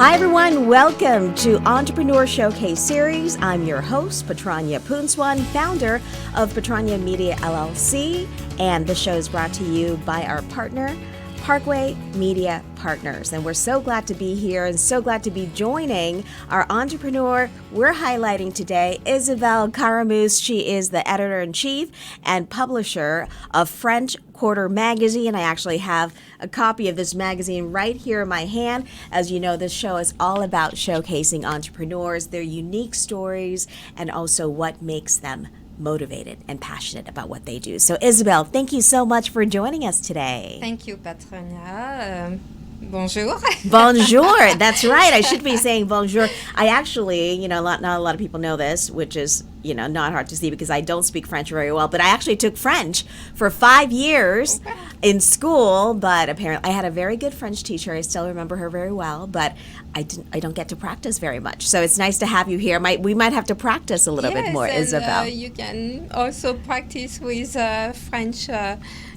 Hi everyone, welcome to Entrepreneur Showcase Series. I'm your host, Patranya Poonswan, founder of Patranya Media LLC, and the show is brought to you by our partner, Parkway Media Partners. And we're so glad to be here and so glad to be joining our entrepreneur we're highlighting today, Isabelle Karamooz. She is the editor-in-chief and publisher of French Quarter magazine. I actually have a copy of this magazine right here in my hand. As you know, this show is all about showcasing entrepreneurs, their unique stories, and also what makes them motivated and passionate about what they do. So Isabelle, thank you so much for joining us today. Thank you, Patranya. Bonjour. Bonjour. That's right. I should be saying bonjour. I actually, not a lot of people know this, which is, not hard to see because I don't speak French very well, but I actually took French for 5 years in school, but apparently I had a very good French teacher. I still remember her very well, but I don't get to practice very much. So it's nice to have you here. We might have to practice a little bit more, Isabelle. You can also practice with French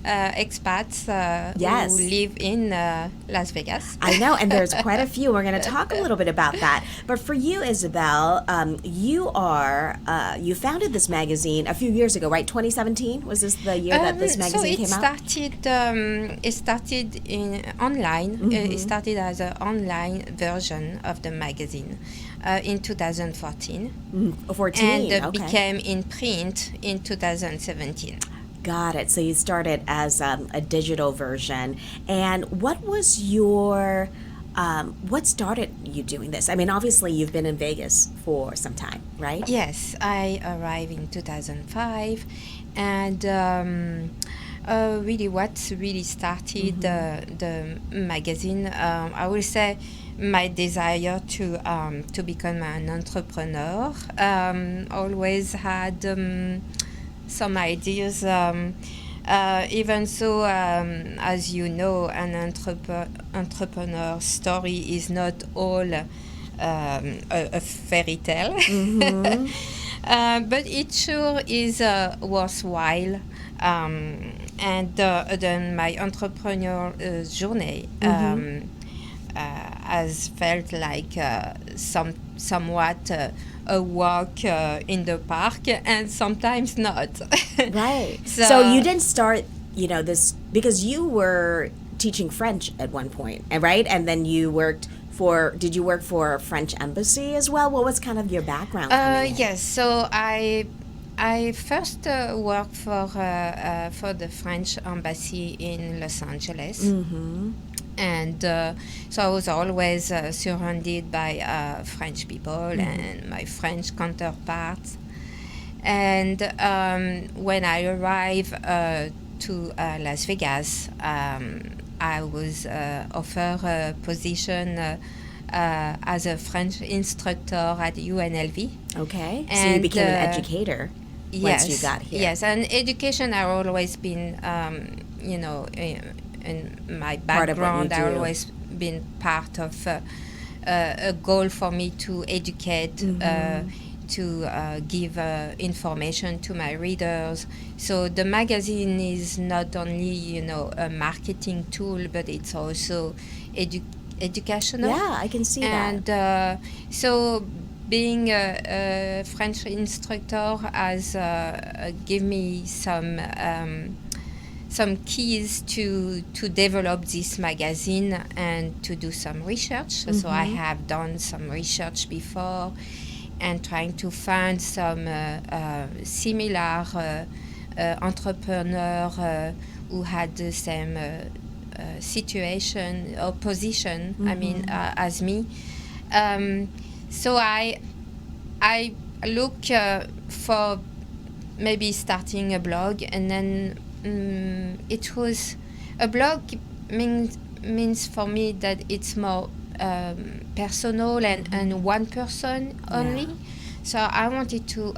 expats who live in Las Vegas. I know, and there's quite a few. We're going to talk a little bit about that. But for you, Isabelle, you founded this magazine a few years ago, right? 2017 was this the year that this magazine came out? It started online. Mm-hmm. It started as an online version of the magazine in 2014. 14, and became in print in 2017. Got it. So you started as a digital version. And what was what started you doing this? I mean, obviously you've been in Vegas for some time, right? Yes, I arrived in 2005, and what really started the magazine, I will say, my desire to become an entrepreneur. Always had some ideas. Even so, as you know, an entrepreneur story is not all a fairy tale, but it sure is worthwhile. And then my entrepreneur journey has felt like somewhat a walk in the park, and sometimes not. Right. So you didn't start, this because you were teaching French at one point, right? And then you did you work for a French embassy as well? What was kind of your background? Yes. So I first worked for the French embassy in Los Angeles. And so I was always surrounded by French people and my French counterparts. And when I arrived to Las Vegas, I was offered a position as a French instructor at UNLV. Okay, so you became an educator once you got here. Yes, and education has always been, in my background, I've always been part of a goal for me to educate, to give information to my readers. So the magazine is not only, a marketing tool, but it's also educational. Yeah, I can see that. And so being a French instructor has given me some keys to develop this magazine and to do some research. So I have done some research before and trying to find some similar entrepreneur who had the same situation or position, as me. So I look for maybe starting a blog, and then it was a blog means for me that it's more personal and one person only. Yeah. So I wanted to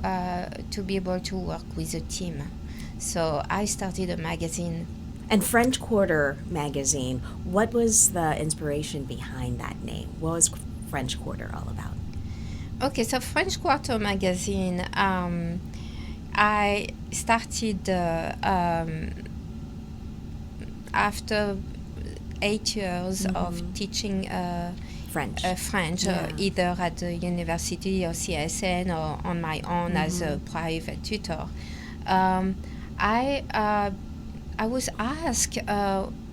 be able to work with a team. So I started a magazine. And French Quarter magazine, what was the inspiration behind that name? What was French Quarter all about? Okay, so French Quarter magazine, I started after 8 years of teaching French. Either at the university or CSN or on my own as a private tutor. I was asked,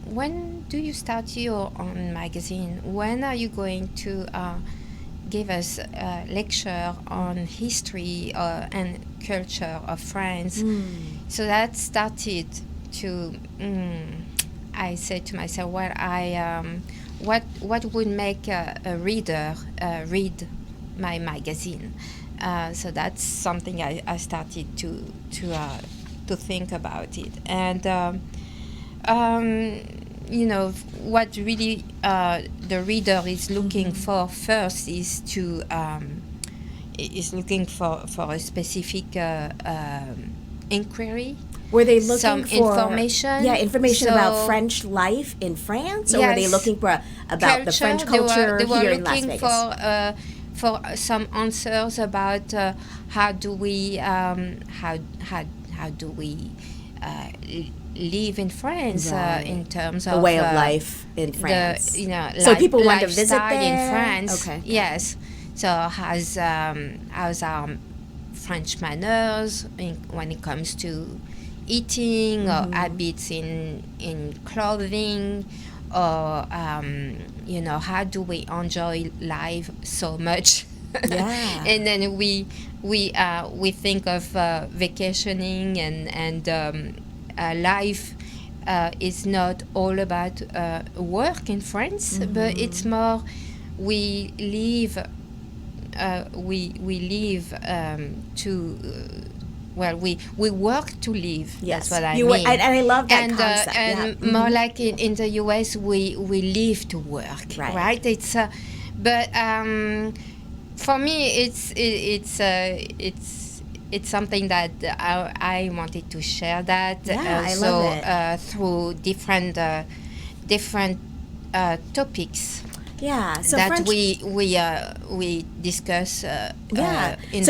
when do you start your own magazine? When are you going to give us a lecture on history and culture of France? So that started to. I said to myself, well, what would make a reader read my magazine? So that's something I started to think about it. And what really the reader is looking for first is looking for a specific inquiry. Were they looking some for information? Yeah, information about French life in France, or were they looking for about the French culture here in Las Vegas? They were looking for some answers about how do we live in France in terms of the way of life in France. So people want to visit there in France. Okay. Yes. So how's our French manners when it comes to eating or habits in clothing, or how do we enjoy life so much? Yeah. And then we think of vacationing and life is not all about work in France, but it's more we live to. We work to live. Yes. That's what I mean. And I love that concept. And more like in the US, we live to work. Right? It's but for me, it's something that I wanted to share that. I love it. Through different topics. Yeah, so that French, we discuss. So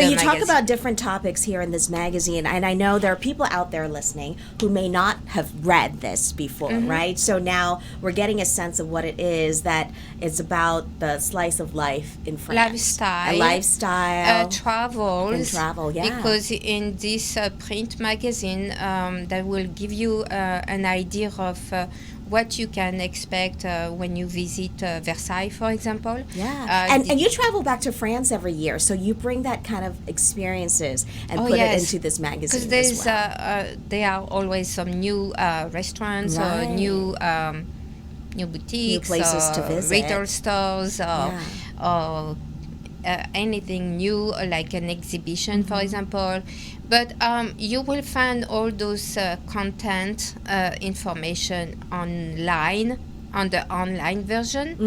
you you talk about different topics here in this magazine, and I know there are people out there listening who may not have read this before, right? So now we're getting a sense of what it is, that it's about the slice of life in France, lifestyle, travel, Because in this print magazine, that will give you an idea of what you can expect when you visit Versailles, for example. Yeah, and you travel back to France every year, so you bring that kind of experiences and put it into this magazine as well. There are always some new restaurants or new boutiques, new places to visit, retail stores, or anything new, like an exhibition, for example. But you will find all those content information online, on the online version.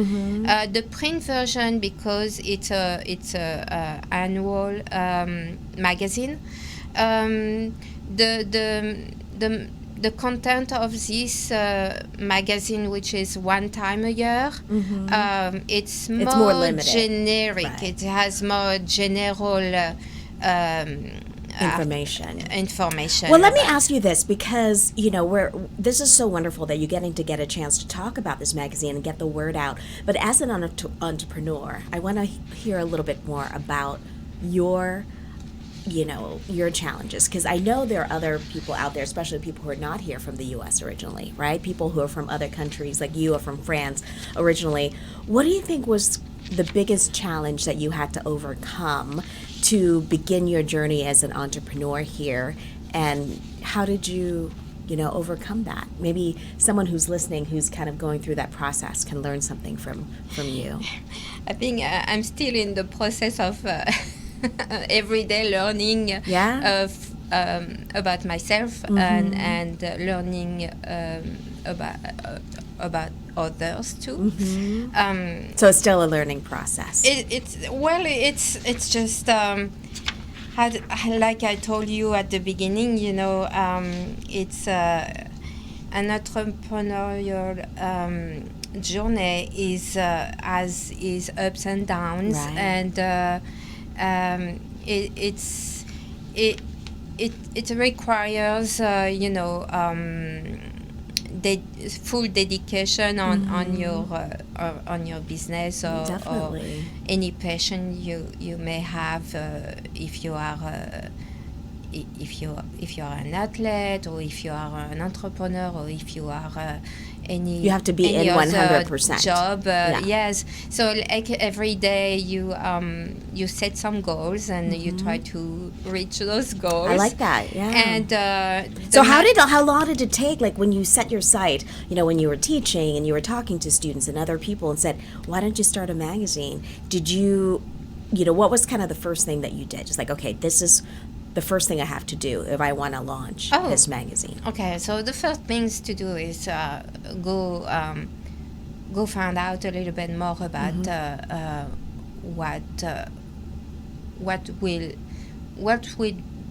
The print version, because it's a annual magazine. The content of this magazine, which is one time a year, it's more limited, generic. Right. It has more general information. Well, let me ask you this, because this is so wonderful that you're getting to get a chance to talk about this magazine and get the word out. But as an entrepreneur, I want to hear a little bit more about your challenges, because I know there are other people out there, especially people who are not here from the U.S. originally, right? People who are from other countries, like you are from France originally. What do you think was the biggest challenge that you had to overcome to begin your journey as an entrepreneur here, and how did you overcome that? Maybe someone who's listening, who's kind of going through that process, can learn something from you. I think I'm still in the process of everyday learning about myself and learning about others too. So it's still a learning process. It's just like I told you at the beginning. It's an entrepreneurial journey has its ups and downs, and it requires full dedication on your business or any passion you may have if you are if you are an athlete, or if you are an entrepreneur, or if you are you have to be in 100% job. Yes. So like every day you set some goals and you try to reach those goals. I like that. Yeah. And so how long did it take? Like when you set your sight, when you were teaching and you were talking to students and other people and said, "Why don't you start a magazine?" Did you, what was kind of the first thing that you did? Just like, okay, this is the first thing I have to do if I want to launch this magazine. Okay, so the first things to do is go find out a little bit more about what will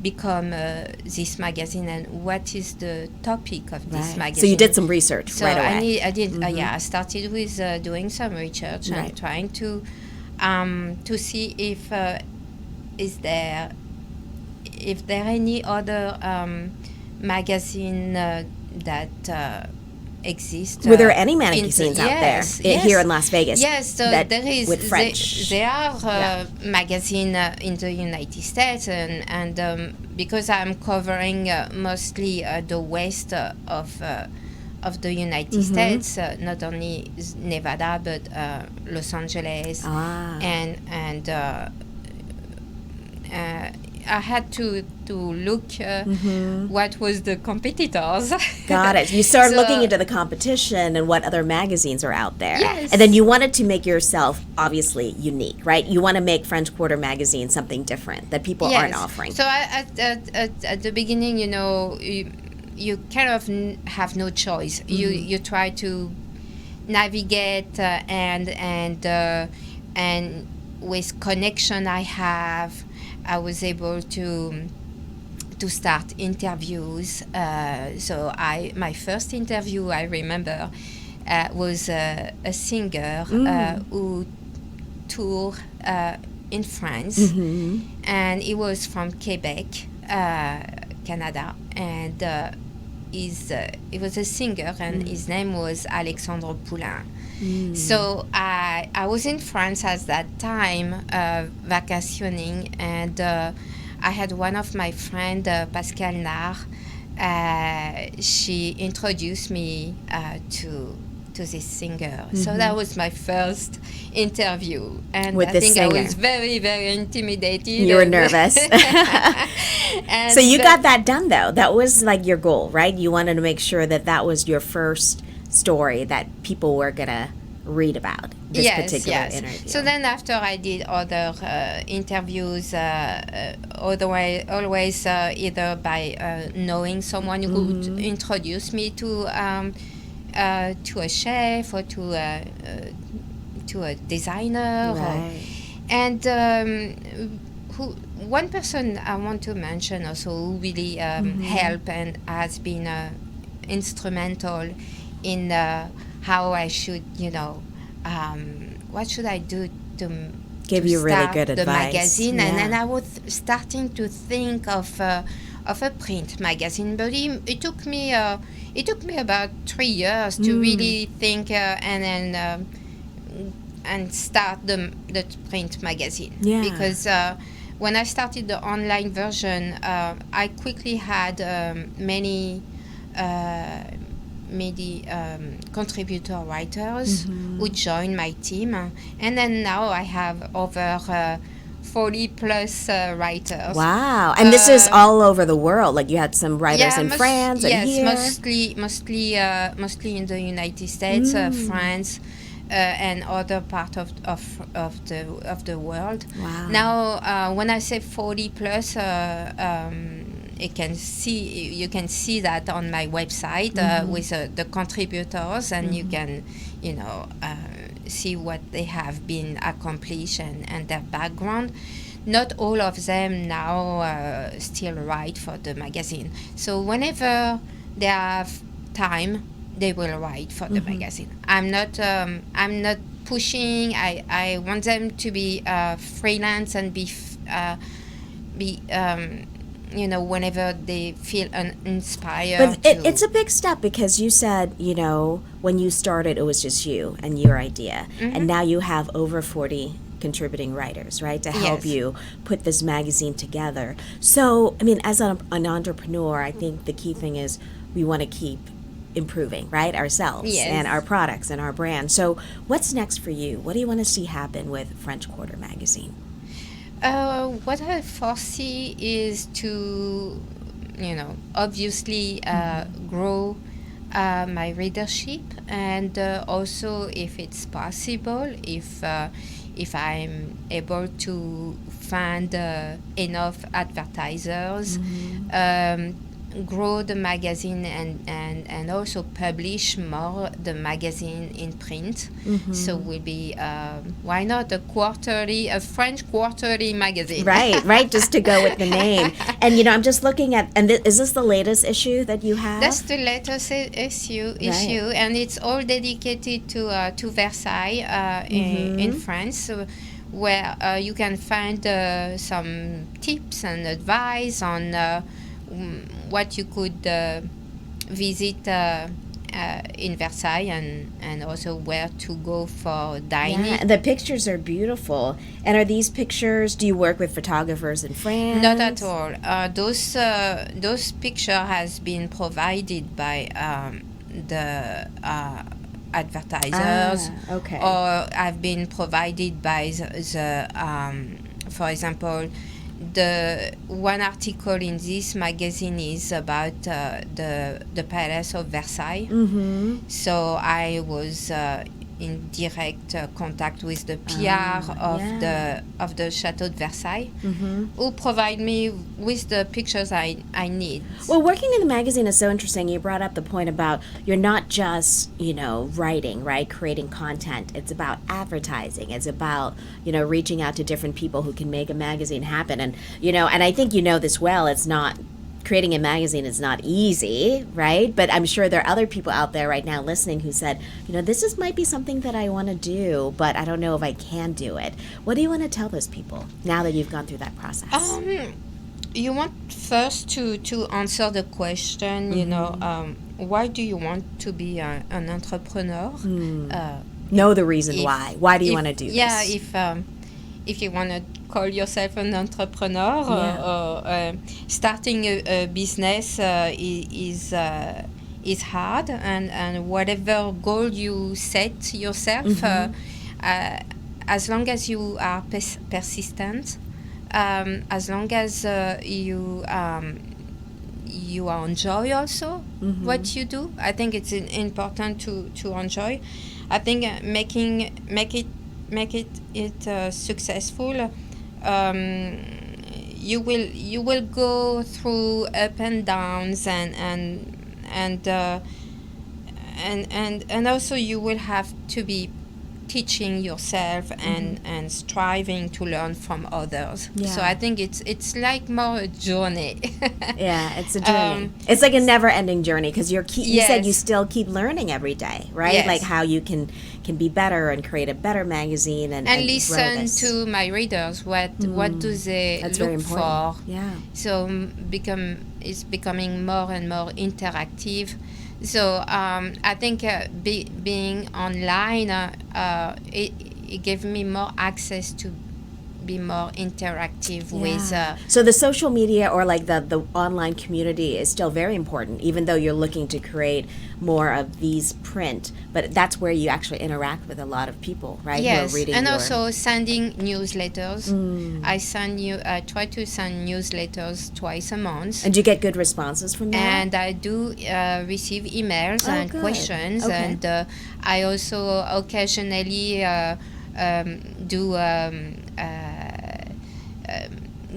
become this magazine and what is the topic of this magazine. So you did some research right away. I did. I started with doing some research and trying to see if there are any other magazine that exist. Were there any magazines out there here in Las Vegas? Yes, so there is. With French. There are magazines in the United States, and because I'm covering mostly the west of the United States, not only Nevada but Los Angeles, and I had to look what was the competitors. Got it. You started looking into the competition and what other magazines are out there. Yes. And then you wanted to make yourself obviously unique, right? You want to make French Quarter magazine something different that people aren't offering. So at the beginning, you kind of have no choice. You try to navigate and with connection I was able to start interviews. So my first interview I remember was a singer who toured in France, and he was from Quebec, Canada, and he was a singer, and his name was Alexandre Poulain. So I was in France at that time, vacationing, and I had one of my friend, Pascal Nard. She introduced me to this singer. So that was my first interview, and with I think singer. I was very, very intimidated. You were nervous. So you got that done, though. That was like your goal, right? You wanted to make sure that was your first story that people were going to read about, this particular interview. So then after I did other interviews, always either by knowing someone who would introduce me to a chef or to a designer. One person I want to mention also who really helped and has been instrumental in how I should, what should I do to give you really good the advice. Magazine, and then I was starting to think of a print magazine, but it took me about 3 years to really think and start the print magazine, because when I started the online version, I quickly had many contributor writers who joined my team, and then now I have over 40 plus writers. Wow. And this is all over the world. Like you had some writers in France and here. Mostly in the United States, France, and other part of the world. Wow. Now, when I say 40 plus, you can see that on my website with the contributors, and you can see what they have been accomplished and their background. Not all of them now still write for the magazine, so whenever they have time they will write for the magazine. I'm not pushing. I want them to be freelance and be whenever they feel inspired. But it's a big step because you said, when you started, it was just you and your idea. And now you have over 40 contributing writers, right, to help you put this magazine together. So, as an entrepreneur, I think the key thing is we want to keep improving, right, ourselves and our products and our brand. So what's next for you? What do you want to see happen with French Quarter magazine? What I foresee is to, obviously grow my readership, and also, if it's possible, if I'm able to find enough advertisers, grow the magazine and also publish more the magazine in print. So will be why not a French quarterly magazine? Right, just to go with the name. And I'm just looking at, and is this the latest issue that you have? That's the latest issue, and it's all dedicated to Versailles in France, where you can find some tips and advice on what you could visit in Versailles, and also where to go for dining. Yeah, the pictures are beautiful. And are these pictures, do you work with photographers in France? Not at all. Those pictures has been provided by the advertisers, or have been provided by the for example, the one article in this magazine is about the Palace of Versailles. So I was in direct contact with the PR of the Chateau de Versailles, who provide me with the pictures I need. Well, working in the magazine is so interesting. You brought up the point about you're not just, writing, right, creating content. It's about advertising. It's about, reaching out to different people who can make a magazine happen. And, and I think this well, it's not, creating a magazine is not easy, right? But I'm sure there are other people out there right now listening who said, this might be something that I want to do, but I don't know if I can do it. What do you want to tell those people now that you've gone through that process? You want first to answer the question, why do you want to be an entrepreneur? Know the reason why. Why do you want to do this? Yeah, if you want to call yourself an entrepreneur, or starting a business is hard, and whatever goal you set yourself, as long as you are persistent, as long as you enjoy also what you do, I think it's important to enjoy. I think make it successful. You will go through up and downs, and also you will have to be teaching yourself and striving to learn from others. So I think it's like more a journey. It's a journey. It's like a never-ending journey, because you said you still keep learning every day, right? Like how you can be better and create a better magazine and listen to my readers. What do they look for? So it's becoming more and more interactive. So I think being online, it gave me more access to be more interactive with. So the social media, or like the online community, is still very important, even though you're looking to create more of these print. But that's where you actually interact with a lot of people, right? Yes, who are reading and also sending newsletters. I try to send newsletters twice a month. And do you get good responses from that? And I do receive emails and questions, and I also occasionally do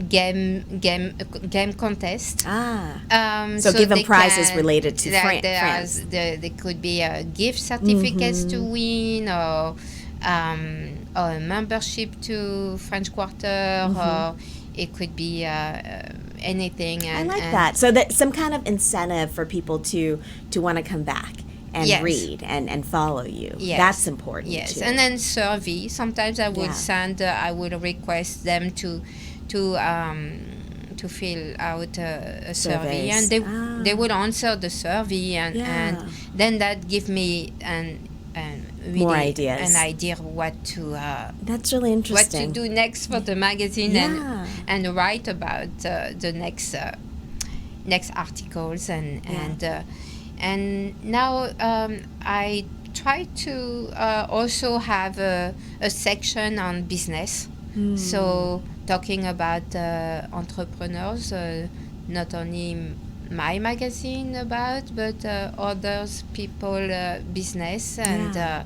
game contest. So give them prizes related to France. There could be gift certificates to win, or a membership to French Quarter, or it could be anything. And, I like that. So that some kind of incentive for people to want to come back and read and follow you. That's important too. And then survey. Sometimes I would send. I would request them to to fill out a survey, Surveys. and they would answer the survey, and then that give me really More ideas. an idea of what to That's really interesting. what to do next for the magazine, and write about the next articles, and now I try to also have a section on business. So talking about entrepreneurs, not only my magazine about, but others people business and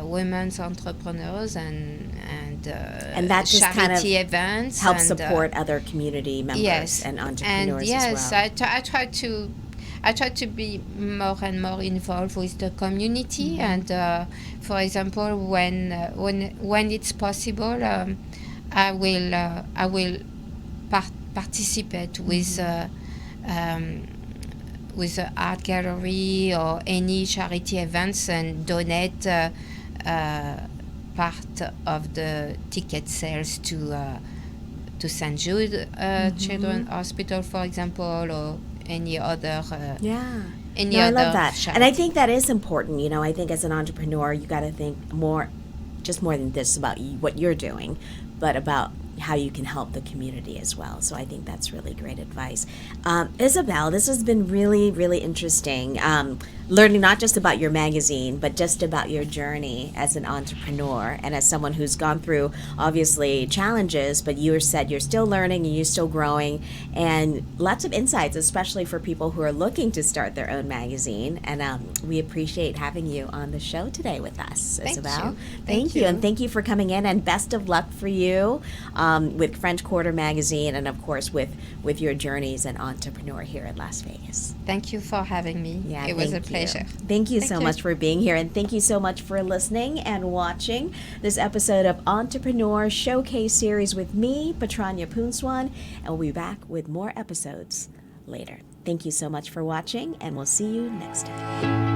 women's entrepreneurs and that just charity kind of events help and, support other community members and entrepreneurs as well. I try to be more and more involved with the community, and for example, when it's possible, I will participate with the art gallery or any charity events and donate part of the ticket sales to St. Jude Children's Hospital, for example, or any other I love that. charity. And I think that is important. You know, I think as an entrepreneur, you got to think more than this about what you're doing, but about how you can help the community as well. So I think that's really great advice. Isabelle, this has been really, really interesting. Learning not just about your magazine, but just about your journey as an entrepreneur and as someone who's gone through, obviously, challenges, but you said you're still learning and you're still growing, and lots of insights, especially for people who are looking to start their own magazine. And we appreciate having you on the show today with us, Isabelle. Thank you. And thank you for coming in, and best of luck for you with French Quarter Magazine, and of course with your journey as an entrepreneur here in Las Vegas. Thank you for having me. Yeah, it was a pleasure. Thank you so much for being here, and thank you so much for listening and watching this episode of Entrepreneur Showcase Series with me, Patrania Poonswan, and we'll be back with more episodes later. Thank you so much for watching, and we'll see you next time.